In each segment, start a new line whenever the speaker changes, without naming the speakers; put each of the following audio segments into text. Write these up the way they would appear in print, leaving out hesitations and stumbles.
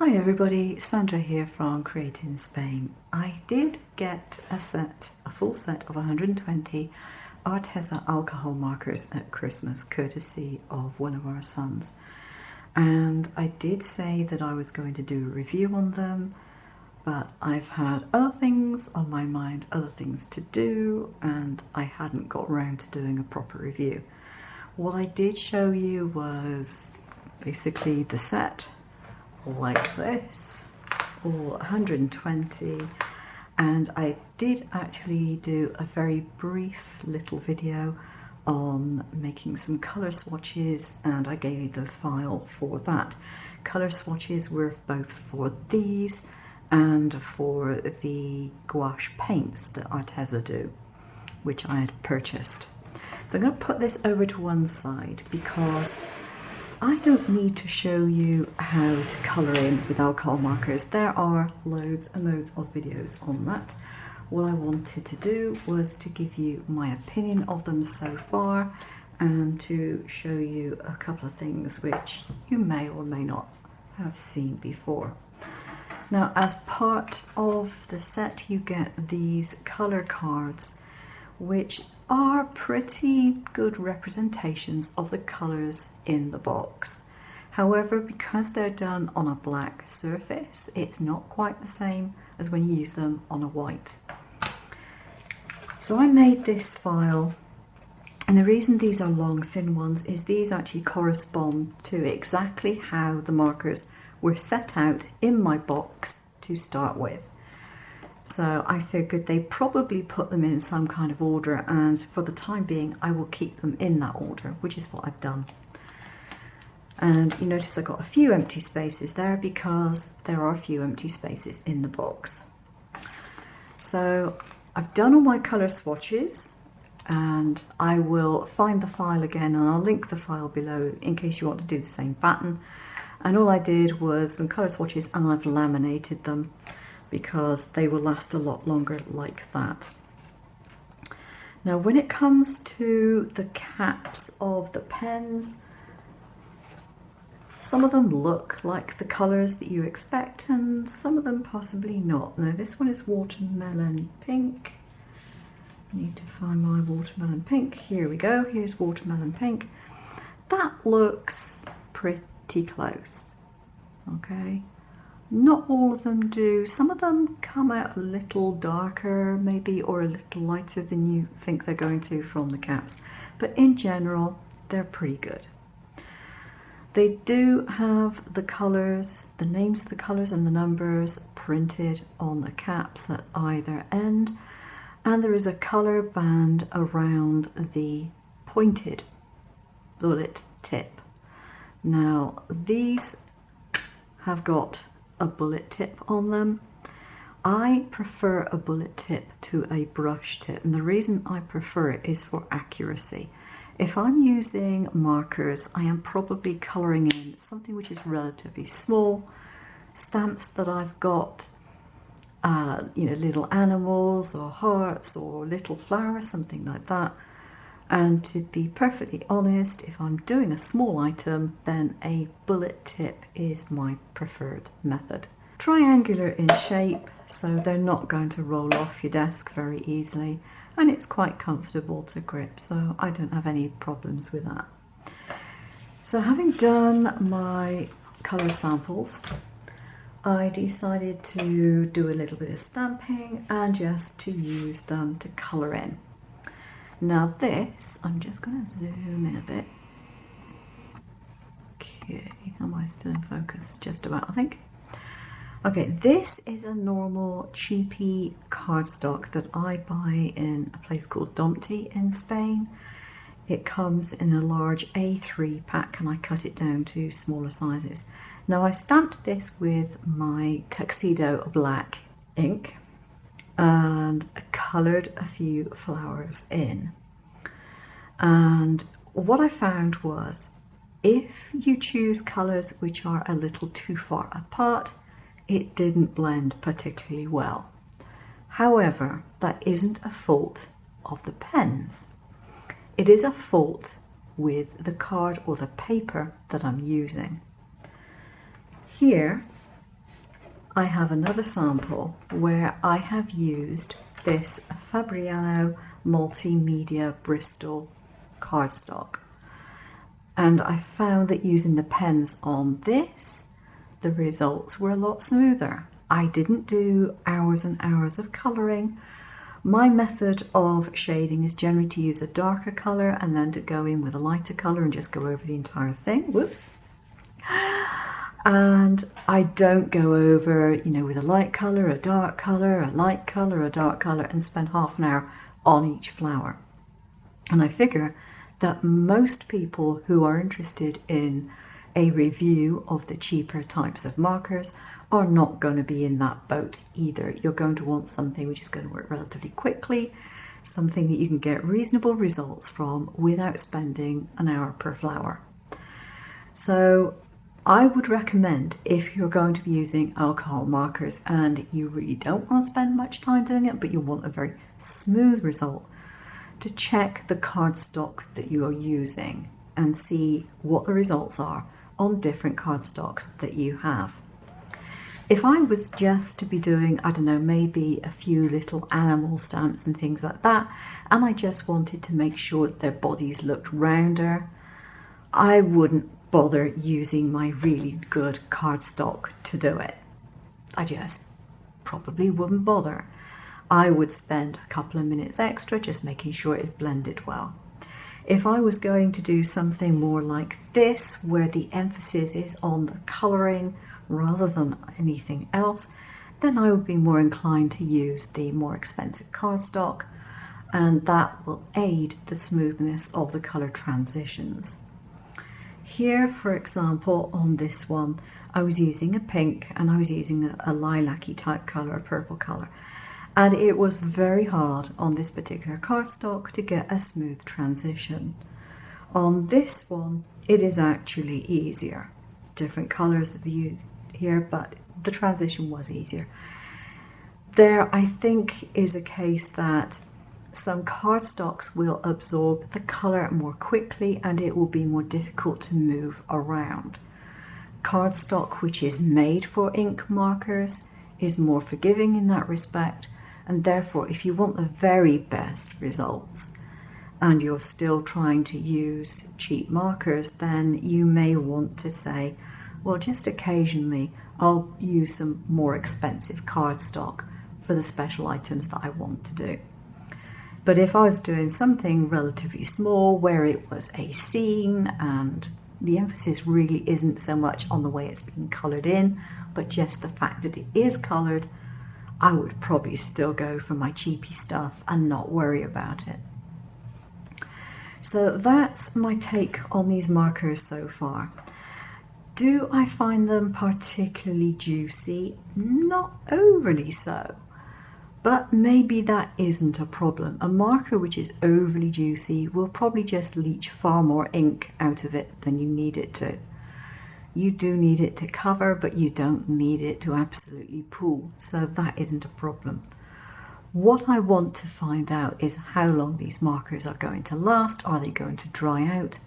Hi everybody, Sandra here from createinspain. I did get a full set of 120 Arteza alcohol markers at Christmas, courtesy of one of our sons. And I did say that I was going to do a review on them, but I've had other things on my mind, other things to do, and I hadn't got round to doing a proper review. What I did show you was basically the set, like this, or 120, and I did actually do a very brief little video on making some colour swatches, and I gave you the file for that. Colour swatches were both for these and for the gouache paints that Arteza do, which I had purchased. So I'm going to put this over to one side because I don't need to show you how to colour in with alcohol markers. There are loads and loads of videos on that. What I wanted to do was to give you my opinion of them so far and to show you a couple of things which you may or may not have seen before. Now, as part of the set, you get these colour cards, which are pretty good representations of the colours in the box. However, because they're done on a black surface, it's not quite the same as when you use them on a white. So I made this file, and the reason these are long, thin ones is these actually correspond to exactly how the markers were set out in my box to start with. So I figured they probably put them in some kind of order, and for the time being I will keep them in that order, which is what I've done. And you notice I got a few empty spaces there because there are a few empty spaces in the box. So I've done all my colour swatches, and I will find the file again and I'll link the file below in case you want to do the same pattern. And all I did was some colour swatches and I've laminated them, because they will last a lot longer like that. Now, when it comes to the caps of the pens, some of them look like the colours that you expect and some of them possibly not. Now, this one is watermelon pink. I need to find my watermelon pink. Here we go, here's watermelon pink. That looks pretty close, okay? Not all of them do. Some of them come out a little darker maybe, or a little lighter than you think they're going to from the caps. But in general, they're pretty good. They do have the colours, the names of the colours and the numbers printed on the caps at either end. And there is a colour band around the pointed bullet tip. Now, these have got a bullet tip on them. I prefer a bullet tip to a brush tip, and the reason I prefer it is for accuracy. If I'm using markers, I am probably colouring in something which is relatively small, stamps that I've got, little animals or hearts or little flowers, something like that. And to be perfectly honest, if I'm doing a small item, then a bullet tip is my preferred method. Triangular in shape, so they're not going to roll off your desk very easily, and it's quite comfortable to grip, so I don't have any problems with that. So having done my colour samples, I decided to do a little bit of stamping and just to use them to colour in. Now this, I'm just going to zoom in a bit. Okay, am I still in focus? Just about, I think. Okay, this is a normal cheapy cardstock that I buy in a place called Domti in Spain. It comes in a large A3 pack and I cut it down to smaller sizes. Now I stamped this with my Tuxedo black ink and coloured a few flowers in. And what I found was, if you choose colours which are a little too far apart, it didn't blend particularly well. However, that isn't a fault of the pens. It is a fault with the card or the paper that I'm using. Here I have another sample where I have used this Fabriano Multimedia Bristol cardstock. And I found that using the pens on this, the results were a lot smoother. I didn't do hours and hours of colouring. My method of shading is generally to use a darker colour and then to go in with a lighter colour and just go over the entire thing. Whoops. And I don't go over, with a light colour, a dark colour, a light colour, a dark colour, and spend half an hour on each flower. And I figure that most people who are interested in a review of the cheaper types of markers are not going to be in that boat either. You're going to want something which is going to work relatively quickly, something that you can get reasonable results from without spending an hour per flower. So I would recommend, if you're going to be using alcohol markers and you really don't want to spend much time doing it, but you want a very smooth result, to check the cardstock that you are using and see what the results are on different cardstocks that you have. If I was just to be doing, I don't know, maybe a few little animal stamps and things like that, and I just wanted to make sure that their bodies looked rounder, I wouldn't bother using my really good cardstock to do it. I just probably wouldn't bother. I would spend a couple of minutes extra just making sure it blended well. If I was going to do something more like this, where the emphasis is on the colouring rather than anything else, then I would be more inclined to use the more expensive cardstock, and that will aid the smoothness of the colour transitions. Here, for example, on this one, I was using a pink and I was using a lilac-y type colour, a purple colour. And it was very hard on this particular cardstock to get a smooth transition. On this one, it is actually easier. Different colours have used here, but the transition was easier. There, I think, is a case that some cardstocks will absorb the colour more quickly and it will be more difficult to move around. Cardstock which is made for ink markers is more forgiving in that respect, and therefore if you want the very best results and you're still trying to use cheap markers, then you may want to say, well, just occasionally I'll use some more expensive cardstock for the special items that I want to do. But if I was doing something relatively small where it was a scene and the emphasis really isn't so much on the way it's being coloured in, but just the fact that it is coloured, I would probably still go for my cheapy stuff and not worry about it. So that's my take on these markers so far. Do I find them particularly juicy? Not overly so. But maybe that isn't a problem. A marker which is overly juicy will probably just leach far more ink out of it than you need it to. You do need it to cover, but you don't need it to absolutely pool, so that isn't a problem. What I want to find out is how long these markers are going to last. Are they going to dry out?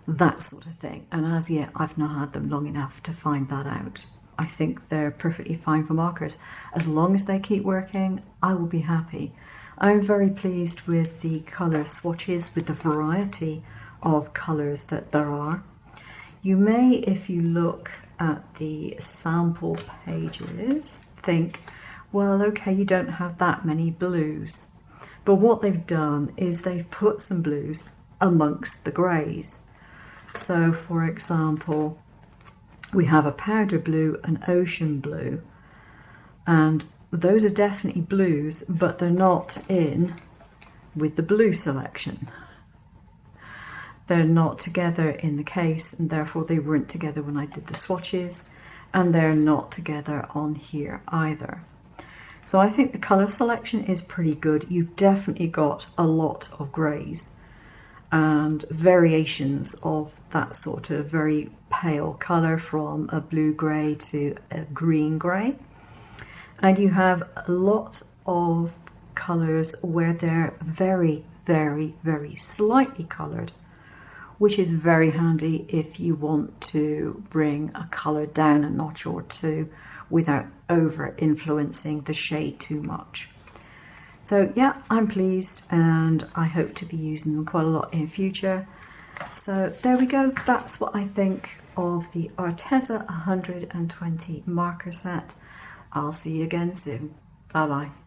That sort of thing. And as yet, I've not had them long enough to find that out. I think they're perfectly fine for markers. As long as they keep working, I will be happy. I'm very pleased with the colour swatches, with the variety of colours that there are. You may, if you look at the sample pages, think, well, okay, you don't have that many blues. But what they've done is they've put some blues amongst the greys. So, for example, we have a powder blue, an ocean blue, and those are definitely blues, but they're not in with the blue selection. They're not together in the case, and therefore they weren't together when I did the swatches, and they're not together on here either. So I think the colour selection is pretty good. You've definitely got a lot of greys and variations of that sort of very pale colour, from a blue grey to a green grey. And you have a lot of colours where they're very, very, very slightly coloured, which is very handy if you want to bring a colour down a notch or two without over influencing the shade too much. So yeah, I'm pleased, and I hope to be using them quite a lot in future. So there we go, that's what I think of the Arteza 120 marker set. I'll see you again soon. Bye bye.